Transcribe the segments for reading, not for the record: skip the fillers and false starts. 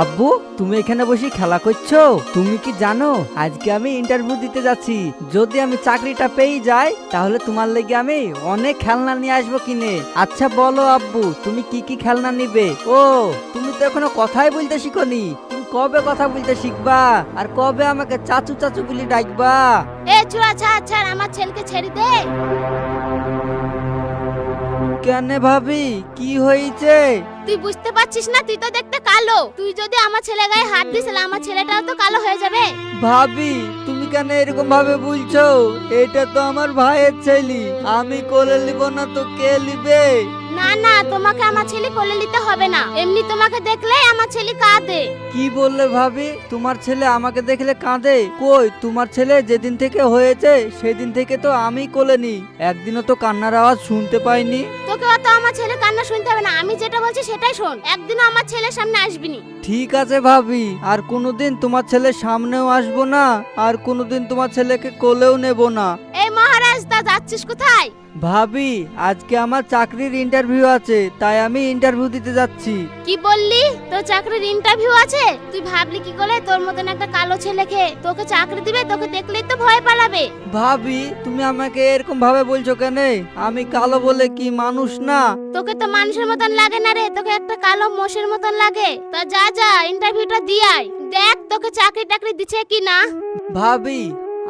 আব্বু, তুমি এখানে বসে খেলা করছো? তুমি কি জানো আজকে আমি ইন্টারভিউ দিতে যাচ্ছি। যদি আমি চাকরিটা পেয়ে যাই তাহলে তোমার লেগে আমি অনেক খেলনা নিয়ে আসবো কিনে। আচ্ছা বলো আব্বু, তুমি কি কি খেলনা নিবে? ও, তুমি তো এখনো কথাই বলতে শিখোনি। তুমি কবে কথা বলতে শিখবা আর কবে আমাকে চাচু চাচু বলে ডাকবা? এ চুয়া ছাড় ছাড়, আমার ছেলেকে ছেড়ে দে। কেন ভাবি, কি হয়েছে? তুই বুঝতে পারছিস না? তুই তো দেখতে কালো। তুই যদি আমার ছেলে গায়ে হাত দিস তাহলে আমার ছেলেটাও তো কালো হয়ে যাবে। ভাবি, তুমি কেন এরকম ভাবে বলছো? এটা তো আমার ভাইয়ের ছেলে, আমি কোলে নিব না তো কে নিবে? না না, তোমাকে আমার ছেলে কোলে নিতে হবে না। এমনি তোমাকে দেখলে আমার ছেলে কাঁদে। কি বললে ভাবি? তোমার ছেলে আমাকে দেখলে কাঁদে? কই, তোমার ছেলে যেদিন থেকে হয়েছে সেদিন থেকে তো আমি কোলে নি, একদিনও তো কান্নার আওয়াজ শুনতে পাইনি। তোকে অত আমার ছেলে কান্না শুনতে হবে না। আমি যেটা বলছি সেটাই শোন। একদিনও আমার ছেলের সামনে আসবি নি। ঠিক আছে ভাবি, আর কোনোদিন তোমার ছেলের সামনেও আসবো না, আর কোনোদিন তোমার ছেলেকে কোলেও নেব না। এই মহারাজ, তা যাচ্ছিস কোথায়? ভাবি, আজকে আমার চাকরির ইন্টারভিউ আছে, তাই আমি ইন্টারভিউ দিতে যাচ্ছি। কি বললি? তোর চাকরির ইন্টারভিউ আছে? তুই ভাবলি কি করে তোর মতন একটা কালো ছেলেকে তোকে চাকরি দিবে? তোকে দেখলেই তো ভয় পালাবে। ভাবি, তুমি আমাকে এরকম ভাবে বলছো কেন? আমি কালো বলে কি মানুষ না? তোকে তো মানুষের মতন লাগে না রে, তোকে একটা কালো মোষের মতন লাগে। তা যা যা, ইন্টারভিউটা দিয়ে আয়। দেখ তোকে চাকরি টাকরি দিচ্ছে কি না। ভাবি,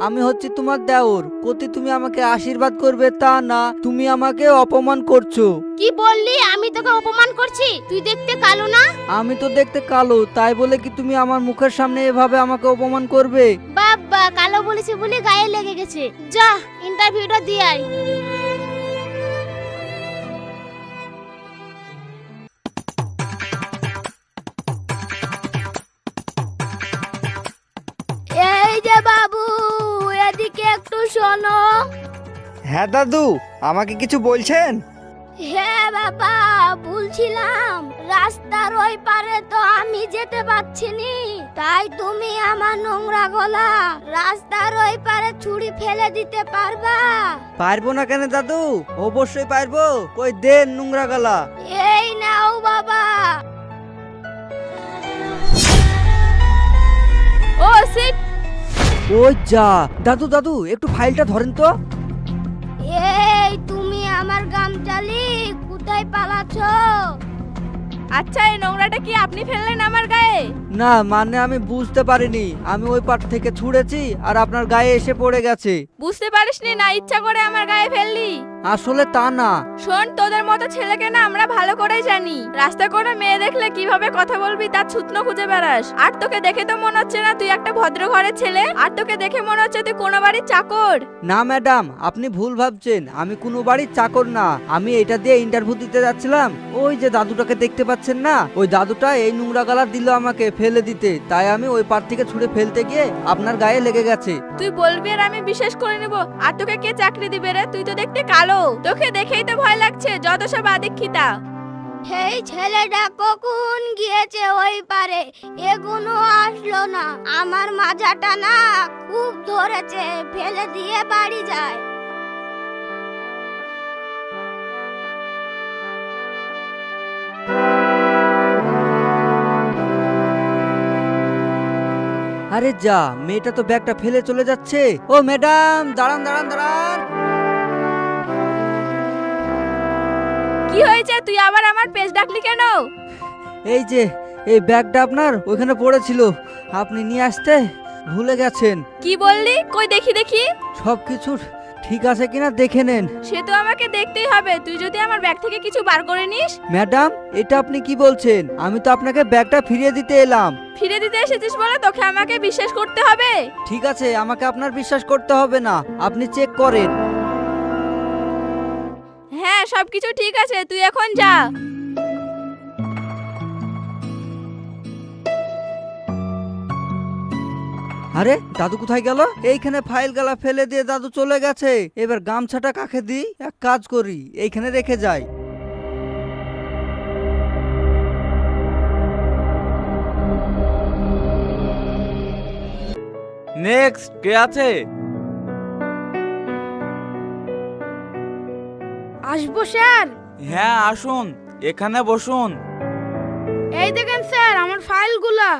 আমি হচ্ছি তোমার দেওর, কতি তুমি আমাকে আশীর্বাদ করবে তা না, তুমি আমাকে অপমান করছো। কি বললি? আমি তোকে অপমান করছি? তুই দেখতে কালো না? আমি তো দেখতে কালো, তাই বলে কি তুমি আমার মুখের সামনে এভাবে আমাকে অপমান করবে? বাবা, কালো বলেছি বলে গায়ে লেগে গেছে। যা, ইন্টারভিউটা দিয়ে আয়। এই যে বাবু, এদিকে একটু শোনো। হ্যাঁ দাদু, আমাকে কিছু বলছেন? হ্যাঁ বাবা, বলছিলাম রাস্তার ওই পারে তো আমি যেতে পারছি নি, তাই তুমি আমার নোংরা গলা রাস্তার ওই পারে ছুঁড়ি ফেলে দিতে পারবা? পারবো না কেন দাদু, অবশ্যই পারবো। কই দেন নোংরা গলা। এই নাও বাবা। ও সিট। ওই যা, দাদু দাদু একটু ফাইলটা ধরেন তো। এই তুমি আমার গামচালি কোথায় পালাছো? আচ্ছা, এই নোংরাটা কি আপনি ফেললেন আমার গায়ে? না মানে আমি বুঝতে পারিনি, আমি ওই পার থেকে ছুঁড়েছি আর আপনার গায়ে এসে পড়ে গেছে। বুঝতে পারিসনি না, ইচ্ছা করে আমার গায়ে ফেললি? আসলে তা না। শোন, তোদের মতো ছেলেকে না আমরা ভালো করেই জানি। রাস্তা করে মেয়ে দেখলে কিভাবে কথা বলবি তার ছুতনো খুঁজে বেড়াস। আর তোকে দেখে তো মনে হচ্ছে না তুই একটা ভদ্র ঘরের ছেলে, আর তোকে দেখে মনে হচ্ছে তুই কোনো বাড়ির চাকর। না ম্যাডাম, আপনি ভুল ভাবছেন, আমি কোনো বাড়ির চাকর না। আমি এটা দিয়ে ইন্টারভিউ দিতে যাচ্ছিলাম। ওই যে দাদুটাকে দেখতে পাচ্ছেন না, ওই দাদুটা এই নোংরা গালা দিল আমাকে ফেলে দিতে, তাই আমি ওই পার থেকে ছুঁড়ে ফেলতে গিয়ে আপনার গায়ে লেগে গেছে। তুই বলবি আর আমি বিশ্বাস করে নেব? আর তোকে কে চাকরি দিবে রে? তুই তো দেখতে কালো, তোকে দেখেই তো ভয় লাগছে। যত সব আদিক্ষিতা। এই ছেলেটা কখন গিয়েছে ওই পারে, এগুনো আসলো না। আমার মাজাটা না খুব ধরেছে, ফেলে দিয়ে বাড়ি যায়। আরে যা, মেয়েটা তো ব্যাগটা ফেলে চলে যাচ্ছে। ও ম্যাডাম, দাঁড়ান দাঁড়ান দাঁড়ান। কি হয়েছে? তুই আবার আমার পেজ ডাকলি কেন? এই যে এই ব্যাগটা আপনার ওইখানে পড়েছিল, আপনি নিয়ে আসতে ভুলে গেছেন। কি বললি? কই দেখি দেখি। সবকিছু ঠিক আছে কিনা দেখে নেন। সে তো আমাকে দেখতেই হবে। তুই যদি আমার ব্যাগ থেকে কিছু বার করে নিস। ম্যাডাম, এটা আপনি কি বলছেন? আমি তো আপনাকে ব্যাগটা ফিরিয়ে দিতে এলাম। ফিরে দিতে এসেছিস বলে তোকে আমাকে বিশ্বাস করতে হবে? ঠিক আছে, আমাকে আপনার বিশ্বাস করতে হবে না, আপনি চেক করেন। হ্যাঁ, সবকিছু ঠিক আছে, তুই এখন যা। আরে দাদু কোথায় গেল? এইখানে ফাইল গালা ফেলে দিয়ে দাদু চলে গেছে। এবার গামছাটা কাকে দিই? এক কাজ করি, এইখানে রেখে যাই। নেক্সট কে আছে? আসবো স্যার? হ্যাঁ আসুন, এখানে বসুন। এই দেখেন স্যার আমার ফাইলগুলা।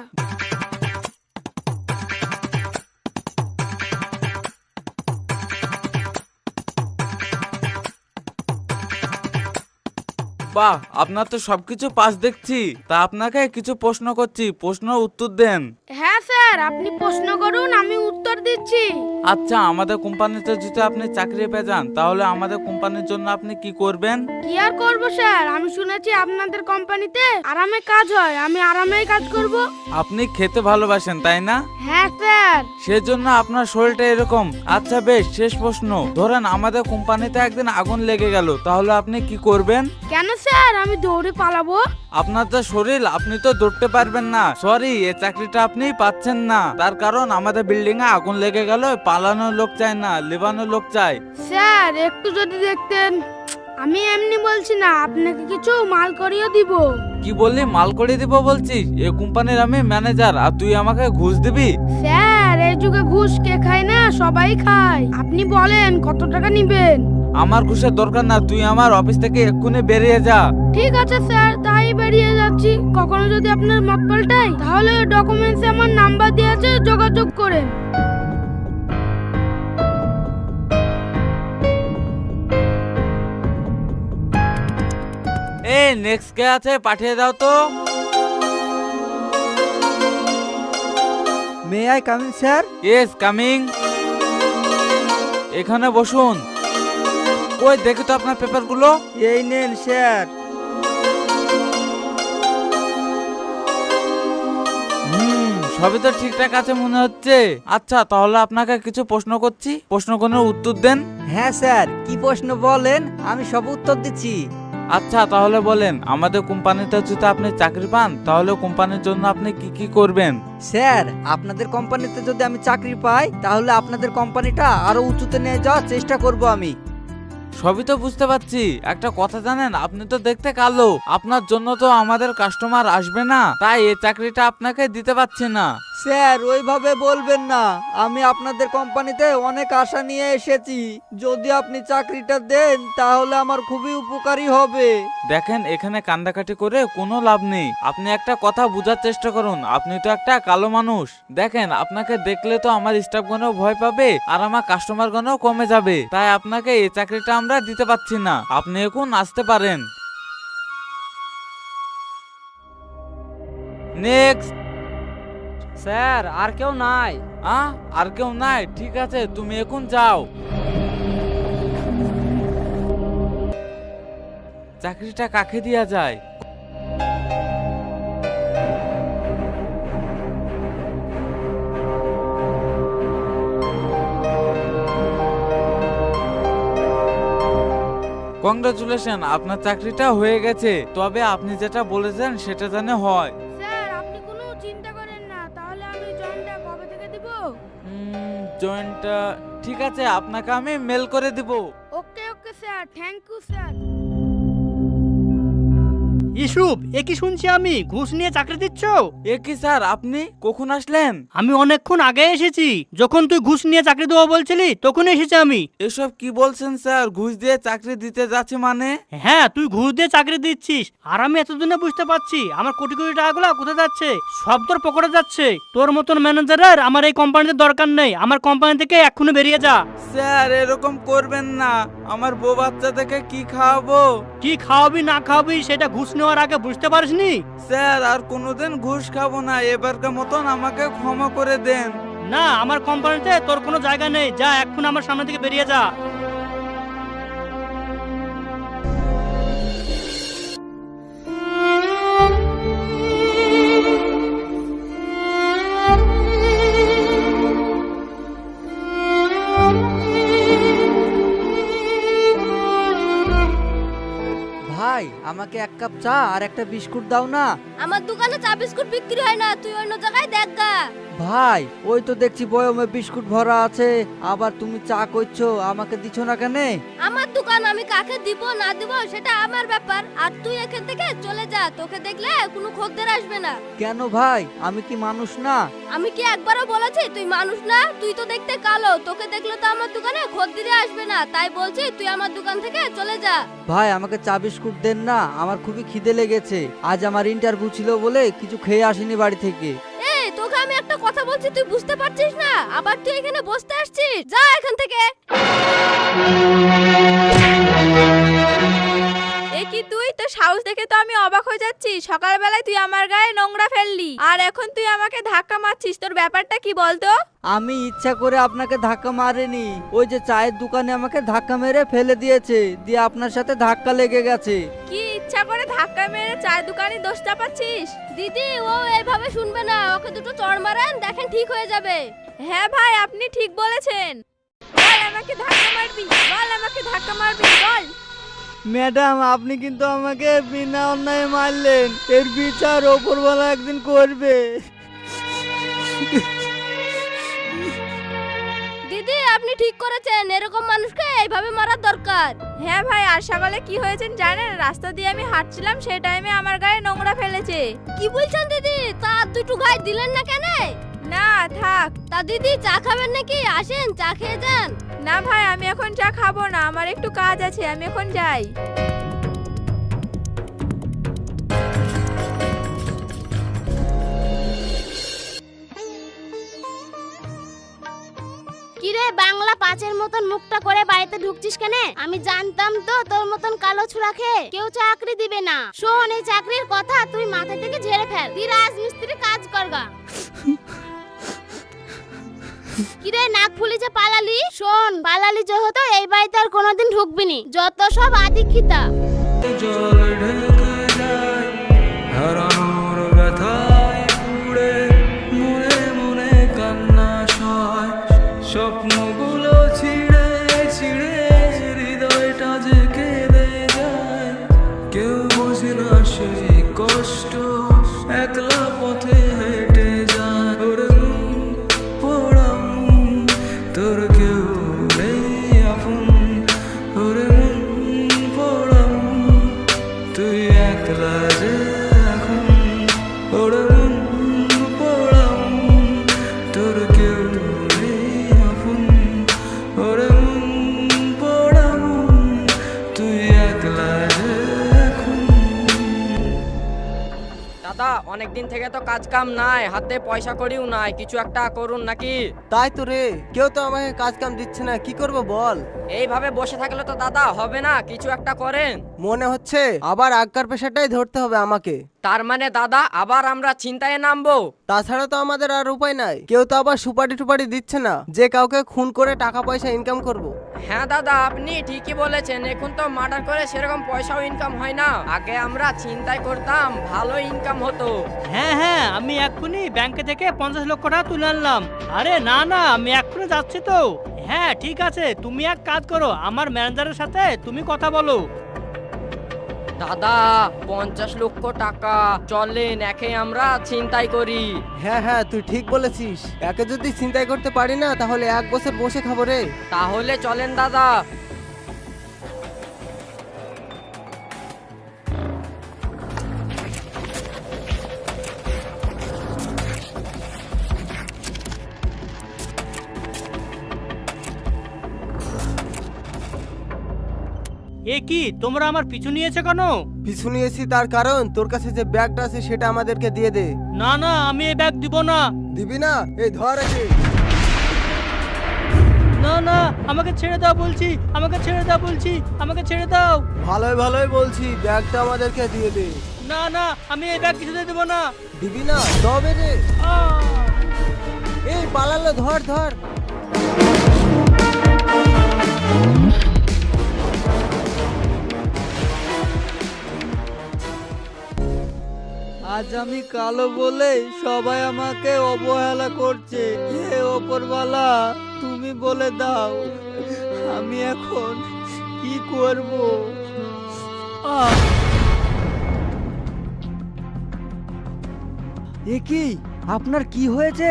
বাহ, আপনার তো সবকিছু পাস দেখছি। তা আপনাকে কিছু প্রশ্ন করছি, প্রশ্নের উত্তর দেন। হ্যাঁ স্যার, আপনি প্রশ্ন করুন, আমি উত্তর দিচ্ছি। আচ্ছা, আমাদের কোম্পানিতে যদি আপনি চাকরি পেয়ে যান তাহলে আমাদের কোম্পানির জন্য আপনি কি করবেন? কি আর করবো স্যার, আমি শুনেছি আপনাদের কোম্পানিতে আরামে কাজ হয়, আমি আরামেই কাজ করব। আপনি খেতে ভালোবাসেন তাই না? হ্যাঁ স্যার। সেজন্য আপনার শরীরটা এরকম। আচ্ছা বেশ, শেষ প্রশ্ন। ধরেন আমাদের কোম্পানিতে একদিন আগুন লেগে গেল, তাহলে আপনি কি করবেন? কেন স্যার, আমি দৌড়ে পালাবো। আপনার যা শরীর, আপনি তো দৌড়তে পারবেন না। সরি, এই চাকরিটা আপনি পাচ্ছেন না। তার কারণ আমাদের বিল্ডিং এ আগুন লেগে গেল, পালানোর লোক চাই না, লেবানোর লোক চাই। স্যার একটু যদি দেখতেন। আমি এমনি বলছি না, আপনাকে কিছু মাল করিয়ে দিব। কি বললি, মাল করে দিব বলছিস? এই কোম্পানির আমি ম্যানেজার আর তুই আমাকে ঘুষ দিবি? স্যার এই যুগে ঘুষ কে খায় না, সবাই খায়। আপনি বলেন কত টাকা নিবেন? আমার ঘুষের দরকার না, তুই আমার অফিস থেকে এক্ষুনি বেরিয়ে যা। ঠিক আছে স্যার, তাই বেরিয়ে যাচ্ছি। কখনো যদি আপনার মত পাল্টায় তাহলে ডকুমেন্টসে আমার নাম্বার দেওয়া আছে, যোগাযোগ করেন। এই নেক্সট কে আছে, পাঠিয়ে দাও তো। May I come in sir? Yes, coming. এখানে বসুন। কই দেখি তো আপনার পেপারগুলো। এই নেন স্যার। সবই তো ঠিকঠাক আছে মনে হচ্ছে। আচ্ছা, তাহলে আপনাকে কিছু প্রশ্ন করছি, প্রশ্নগুলোর উত্তর দেন। হ্যাঁ স্যার, কি প্রশ্ন বলেন, আমি সব উত্তর দিচ্ছি। আচ্ছা তাহলে বলেন, আমাদের কোম্পানিতে যদি আপনি চাকরি পান তাহলে কোম্পানির জন্য আপনি কি কি করবেন? স্যার, আপনাদের কোম্পানিতে যদি আমি চাকরি পাই তাহলে আপনাদের কোম্পানিটা আরো উঁচুতে নিয়ে যাওয়ার চেষ্টা করব আমি। সবই তো বুঝতে পারছি। একটা কথা জানেন, আপনি তো দেখতে কালো, আপনার জন্য তো আমাদের কাস্টমার আসবে না, তাই এই চাকরিটা আপনাকে দিতে পারছি না। স্যার ওইভাবে বলবেন না, আমি আপনাদের কোম্পানিতে অনেক আশা নিয়ে এসেছি। যদি আপনি চাকরিটা দেন তাহলে আমার খুবই উপকারী হবে। দেখেন, এখানে কান্দাকাটি করে কোনো লাভ নেই। আপনি একটা কথা বোঝার চেষ্টা করুন, আপনি তো একটা কালো মানুষ। দেখেন, আপনাকে দেখলে তো আমার স্টাফগণও ভয় পাবে আর আমার কাস্টমারগণও কমে যাবে, তাই আপনাকে এই চাকরিটা আমরা দিতে পারছি না। আপনি এখন আসতে পারেন। নেক্সট। স্যার আর কেউ নাই? আর কেউ নাই? ঠিক আছে, তুমি এখন যাও। চাকরিটা কাকে দেয়া যায়? কংগ্রাচুলেশন, আপনার চাকরিটা হয়ে গেছে। তবে আপনি যেটা বলেছেন সেটা জানে হয়। স্যার আপনি কোনো চিন্তা করেন না, তাহলে আমি জয়েনটা কবে থেকে দিব? জয়েন্টটা ঠিক আছে, আপনাকে আমি মেল করে দিব। Okay okay sir, thank you sir. Yusuf, এ কি শুনছি আমি, ঘুষ নিয়ে চাকরি দিচ্ছ? এ কি স্যার, আপনি কখন আসলেন? আমি অনেকক্ষণ আগে এসেছি, যখন তুই ঘুষ নিয়ে চাকরি দেবো বলছিলি তখন এসেছি আমি। এসব কি বলছেন স্যার? ঘুষ দিয়ে চাকরি দিতে যাচ্ছি মানে? হ্যাঁ, তুই ঘুষ দিয়ে চাকরি দিচ্ছিস, আর আমি এতদিনে বুঝতে পারছি আমার কোটি কোটি টাকাগুলো কোথায় যাচ্ছে। সব তোর পকেটে যাচ্ছে। তোর মতন ম্যানেজারের আমার এই কোম্পানিতে দরকার নেই। আমার কোম্পানি থেকে এক্ষুনি বেরিয়ে যা। স্যার এরকম করবেন না, আমার বউ বাচ্চা থেকে কি খাওয়াবো? কি খাওয়াবি না খাওয়াবি সেটা ঘুষ নেওয়ার আগে বুঝতে পারিসনি? স্যার আর কোনোদিন ঘুষ খাবো না, এবারকার মতন আমাকে ক্ষমা করে দেন। না, আমার কোম্পানিতে তোর কোনো জায়গা নেই। যা, এক্ষুনি আমার সামনে থেকে বেরিয়ে যা। ভাই, আমাকে এক কাপ চা আর একটা বিস্কুট দাও না। আমার দোকানে চা বিস্কুট বিক্রি হয় না, তুই অন্য জায়গায় দেখ গা। ভাই, ওই তো দেখছি বয়মে বিস্কুট ভরা আছে, আবার তুমি চা করছো, আমাকে দিচ্ছ না কেন? আমার দোকান, আমি কাকে দিব না দিব সেটা আমার ব্যাপার। আর তুই এখান থেকে চলে যা, তোকে দেখলে কোনো খদ্দের আসবে না। কেন ভাই, আমি কি মানুষ না? আমি কি একবারও বলেছি তুই মানুষ না? তুই তো দেখতে কালো, তোকে দেখলে তো আমার দোকানে খদ্দেরে আসবে না, তাই বলছি তুই আমার দোকান থেকে চলে যা। ভাই, আমাকে চা বিস্কুট দেন না, আমার খুবই খিদে লেগেছে। আজ আমার ইন্টারভিউ ছিল বলে কিছু খেয়ে আসিনি বাড়ি থেকে। এই তোকে আমি একটা কথা বলছি তুই বুঝতে পারছিস না, আবার তুই এখানে বসতে আসছিস, যা এখান থেকে। এ কি তুই, তোর সাহস দেখে তো আমি অবাক হয়ে যাচ্ছি। সকালবেলায় তুই আমার গায়ে নোংরা ফেললি, আর এখন তুই আমাকে ধাক্কা মারছিস। তোর ব্যাপারটা কি বলতো? আমি ইচ্ছা করে আপনাকে ধাক্কা মারিনি, ওই যে চায়ের দোকানে আমাকে ধাক্কা মেরে ফেলে দিয়েছে, দিয়ে আপনার সাথে ধাক্কা লেগে গেছে। কি ইচ্ছা করে ধাক্কা মেরে চায়ের দোকানে দোষ চাপাচ্ছিস? দিদি ও এইভাবে শুনবে না, ওকে দুটো চড় মারেন, দেখেন ঠিক হয়ে যাবে। হ্যাঁ ভাই, আপনি ঠিক বলেছেন। বল আমাকে ধাক্কা মারবি, বল আমাকে ধাক্কা মারবি, বল। ম্যাডাম, আপনি কিন্তু আমাকে বিনা অন্যায় মারলেন, এর বিচার ওপরওয়ালা একদিন করবে। দিদি আপনি ঠিক করেছেন, এরকম মানুষকে এইভাবে মারার দরকার। হ্যাঁ ভাই, আর সকালে কি হয়েছে জানেন? রাস্তা দিয়ে আমি হাঁটছিলাম, সেই টাইমে আমার গায়ে নোংরা ফেলেছে। কি বলছেন দিদি, তা দুটো গায়ে দিলেন না কেন? না থাক। তা দিদি চা খাবেন নাকি? আসেন চা খেয়ে যান। না ভাই, আমি এখন চা খাবো না, আমার একটু কাজ আছে, আমি এখন যাই। কিরে বাংলা পাঁচের মতন মুখটা করে বাড়িতে ঢুকছিস কেন? আমি জানতাম তো তোর মতন কালো ছুরা খেয়ে কেউ চাকরি দিবে না। শোন, এই চাকরির কথা তুই মাথা থেকে ঝেড়ে ফেল, তুই রাজমিস্ত্রি কাজ করগা। কিরে নাক ফুলি যে পালালি? শোন, পালালি যেহেতু এই বাড়িতে আর কোনোদিন ঢুকবি নি, যত সব আদিক্ষিতা। জল ঢেকে যায় হারানোর ব্যথায় পুড়ে, মনে মনে কান্না সয়, স্বপ্নগুলো ছিঁড়ে ছিঁড়ে হৃদয়টা যে কেঁদে যায়। কেউ বোঝে না সেই কষ্ট, একলা পথে হেঁটে যায়। ওরে মন পোড়া মন, তোর কেউ নেই আপন। ওরে মন পোড়া মন, তুই একলা যে এখন। ওরে মন পোড়া মন, তোর কেউ নেই আপন। ওরে মন পোড়া মন, তুই একলা যে এখন। দাদা অনেকদিন থেকে তো কাজ কাম নাই, হাতে পয়সা করিও নাই, কিছু একটা করুন নাকি? তাই তো রে, কেউ তো আমাকে কাজ কাম দিচ্ছে না, কি করব বল। এইভাবে বসে থাকলে তো দাদা হবে না, কিছু একটা করেন। মনে হচ্ছে আবার আগকার পেশাটাই ধরতে হবে আমাকে। তার মানে দাদা আবার আমরা চিন্তায় নামবো? তাছাড়া তো আমাদের আর উপায় নাই, কেউ তো আবার সুপারি টুপারি দিচ্ছে না যে কাউকে খুন করে টাকা পয়সা ইনকাম করব। হ্যাঁ দাদা আপনি ঠিকই বলেছেন, এখন তো মার্ডার করে সেরকম পয়সাও ইনকাম হয় না। আগে আমরা চিন্তায় করতাম, ভালো ইনকাম হতো। হ্যাঁ হ্যাঁ, আমি এক্ষুনি ব্যাংকে থেকে 50 লক্ষ টাকা তুলে আনলাম। আরে না না, আমি এক্ষুনি যাচ্ছি তো। হ্যাঁ ঠিক আছে, তুমি এক কাজ করো, আমার ম্যানেজারের সাথে তুমি কথা বলো। দাদা 50 লক্ষ টাকা, চলেন একে আমরা চিন্তাই করি। হ্যাঁ হ্যাঁ, তুই ঠিক বলেছিস, একে যদি চিন্তাই করতে পারি না তাহলে 1 বছর বসে খাবো রে। তাহলে চলেন দাদা। এ কি, তোমরা আমার পিছু নিয়েছো কেন? পিছু নিয়েছি তার কারণ তোর কাছে যে ব্যাগটা আছে সেটা আমাদেরকে দিয়ে দে। না না, আমি এই ব্যাগ দিব না। দিবি না? এই ধর একে। না না, আমাকে ছেড়ে দাও বলছি, আমাকে ছেড়ে দাও বলছি, আমাকে ছেড়ে দাও। ভালোই ভালোই বলছি, ব্যাগটা আমাদেরকে দিয়ে দে। না না, আমি এই ব্যাগ কিছুতে দেবো না। দিবি না? তবে রে। আহ! এই পালালো, ধর ধর। আজ আমি কালো বলে সবাই আমাকে অবহেলা করছে। হে ওপরওয়ালা, তুমি বলে দাও আমি এখন কি করব। এ কি, আপনার কি হয়েছে?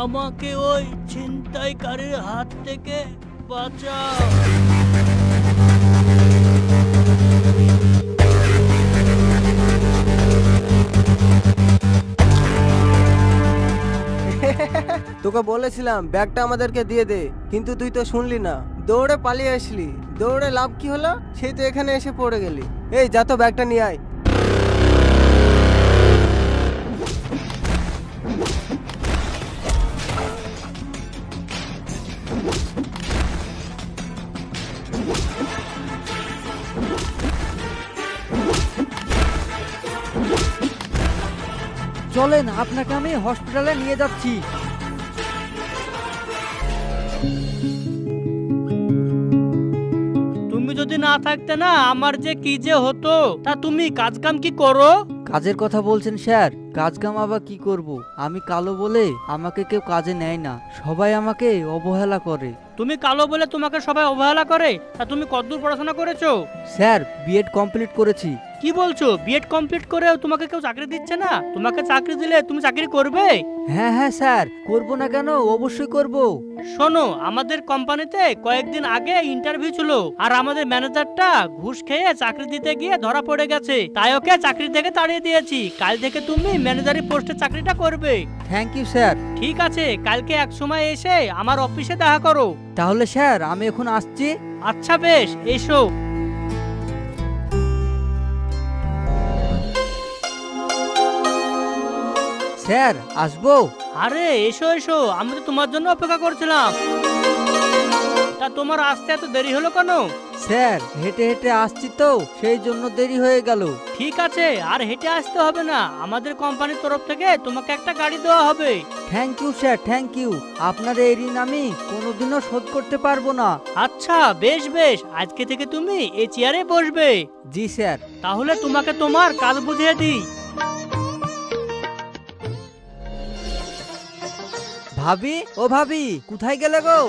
আমাকে ওই ছিনতাইকারীর হাত থেকে বাঁচাও। তোকে বলেছিলাম ব্যাগটা আমাদেরকে দিয়ে দে, কিন্তু তুই তো শুনলি না, দৌড়ে পালিয়ে আসলি। দৌড়ে লাভ কি হলো? সেই তো এখানে এসে পড়ে গেলি। এই যা তো ব্যাগটা নিয়ে আয়। চলেন আপনাকে আমি হসপিটালে নিয়ে যাচ্ছি। তুমি যদি না থাকতে না আমার যে কি যে হতো। তা তুমি কাজ কাম কি করো? কাজের কথা বলছেন স্যার? কাজ কাম আবার কি করব? আমি কালো বলে আমাকে কেউ কাজে নেয় না, সবাই আমাকে অবহেলা করে। তুমি কালো বলে তোমাকে সবাই অবহেলা করে? তা তুমি কতদূর পড়াশোনা করেছো? স্যার বিএড কমপ্লিট করেছি। কি বলছো? বিএড কমপ্লিট করেও তোমাকে কেউ চাকরি দিচ্ছে না? তোমাকে চাকরি দিলে তুমি চাকরি করবে? হ্যাঁ হ্যাঁ স্যার, করব না কেন, অবশ্যই করব। শোনো, আমাদের কোম্পানিতে কয়েকদিন আগে ইন্টারভিউ ছিল, আর আমাদের ম্যানেজারটা ঘুষ খেয়ে চাকরি দিতে গিয়ে ধরা পড়ে গেছে, তাই ওকে চাকরি থেকে তাড়িয়ে দিয়েছি। কাল থেকে তুমি ম্যানেজারি পোস্টে চাকরিটা করবে। Thank you sir. ঠিক আছে, কালকে এক সময় এসে আমার অফিসে দেখা করো। তাহলে স্যার আমি এখন আসছি। আচ্ছা বেশ, এসো। স্যার আসবো? আরে এসো এসো, আমি তো তোমার জন্য অপেক্ষা করছিলাম। তা তোমার আসতে এত দেরি হলো কেন? স্যার হেঁটে হেঁটে আসছি তো, সেই জন্য দেরি হয়ে গেল। ঠিক আছে, আর হেঁটে আসতে হবে না, আমাদের কোম্পানির তরফ থেকে তোমাকে একটা গাড়ি দেওয়া হবে। Thank you sir, thank you. আপনার এই ঋণ আমি কোনোদিনও শোধ করতে পারবো না। আচ্ছা বেশ বেশ, আজকে থেকে তুমি এই চেয়ারে বসবে। জি স্যার। তাহলে তোমাকে তোমার কাজ বুঝিয়ে দিই। ভাবি, ও ভাবি, কোথায় গেলে গো?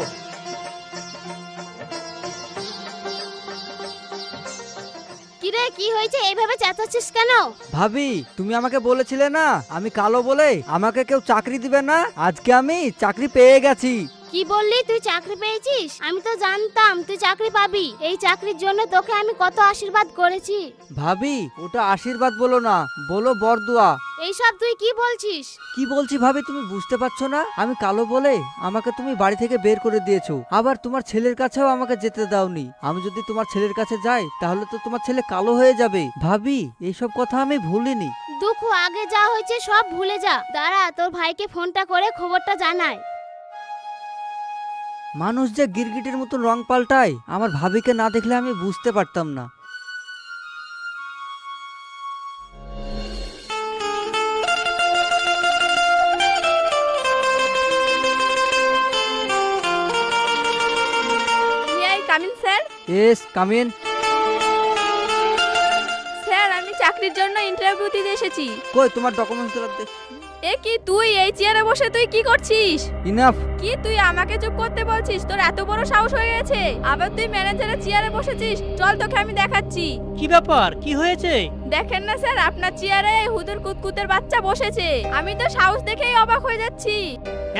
কিরে কি হয়েছে, এইভাবে চেঁচাচ্ছিস কেন? ভাবি তুমি আমাকে বলেছিলে না আমি কালো বলে আমাকে কেউ চাকরি দিবে না, আজকে আমি চাকরি পেয়ে গেছি। কি বললি, তুই চাকরি পেয়েছিস? আমি তো জানতাম তুই চাকরি পাবি। এই চাকরির জন্য তোকে আমি কত আশীর্বাদ করেছি। ভাবি ওটা আশীর্বাদ বলো না, বলো বরদুয়া। এইসব তুই কি বলছিস? কি বলছি ভাবি তুমি বুঝতে পারছো না? আমি কালো বলে আমাকে তুমি বাড়ি থেকে বের করে দিয়েছো, আবার তোমার ছেলের কাছেও আমাকে যেতে দাওনি। আমি যদি তোমার ছেলের কাছে যাই তাহলে তো তোমার ছেলে কালো হয়ে যাবে। ভাবি এইসব কথা আমি ভুলিনি। দুঃখ আগে যা হয়েছে সব ভুলে যা। দাঁড়া, তোর ভাইকে ফোনটা করে খবরটা জানাই। মানুষ যে গিরগিটির মতন রং পাল্টায়, আমার ভাবিকে না দেখলে আমি বুঝতে পারতাম না। Come in sir. Yes come in. Sir আমি চাকরির জন্য ইন্টারভিউ দিতে এসেছি। কই তোমার ডকুমেন্টস গুলো দে। এ কি, তুই এই চেয়ারে বসে তুই কি করছিস? ইনাফ। কি তুই আমাকে চুপ করতে বলছিস? তোর এত বড় সাহস হয়ে গেছে, আবার তুই ম্যানেজারের চেয়ারে বসেছিস? চল তোকে আমি দেখাচ্ছি। কি ব্যাপার, কি হয়েছে? দেখেন না স্যার, আপনার চেয়ারে হুদুর কুতকুতের বাচ্চা বসেছে। আমি তো সাহস দেখেই অবাক হয়ে যাচ্ছি।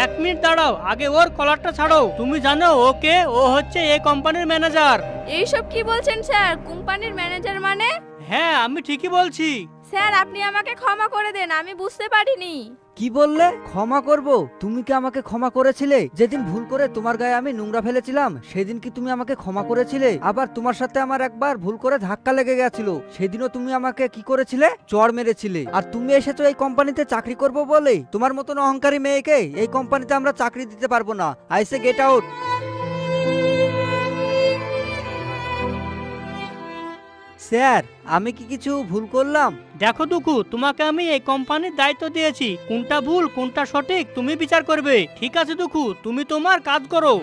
এক মিনিট দাঁড়াও, আগে ওর কলারটা ছাড়ো। তুমি জানো ওকে? ও হচ্ছে এই কোম্পানির ম্যানেজার। এইসব কি বলছেন স্যার? কোম্পানির ম্যানেজার মানে? হ্যাঁ আমি ঠিকই বলছি। স্যার আপনি আমাকে ক্ষমা করে দেন, আমি বুঝতে পারিনি। কি বললে? ক্ষমা করব? তুমি কি আমাকে ক্ষমা করেছিলে? যেদিন ভুল করে তোমার গায়ে আমি নোংরা ফেলেছিলাম সেদিন কি তুমি আমাকে ক্ষমা করেছিলে? আবার তোমার সাথে আমার একবার ভুল করে ধাক্কা লেগে গেছিল, সেদিনও তুমি আমাকে কি করেছিলে? চড় মেরেছিলে। আর তুমি এসেছো এই কোম্পানিতে চাকরি করব বলে? তোমার মতন অহংকারী মেয়েকে এই কোম্পানিতে আমরা চাকরি দিতে পারবো না। I say get out. Sir আমি কি কিছু ভুল করলাম? দেখো দুঃখু, তোমাকে আমি এই কোম্পানির দায়িত্ব দিয়েছি, কোনটা ভুল কোনটা সঠিক তুমি বিচার করবে। ঠিক আছে দুঃখু, তুমি তোমার কাজ করো।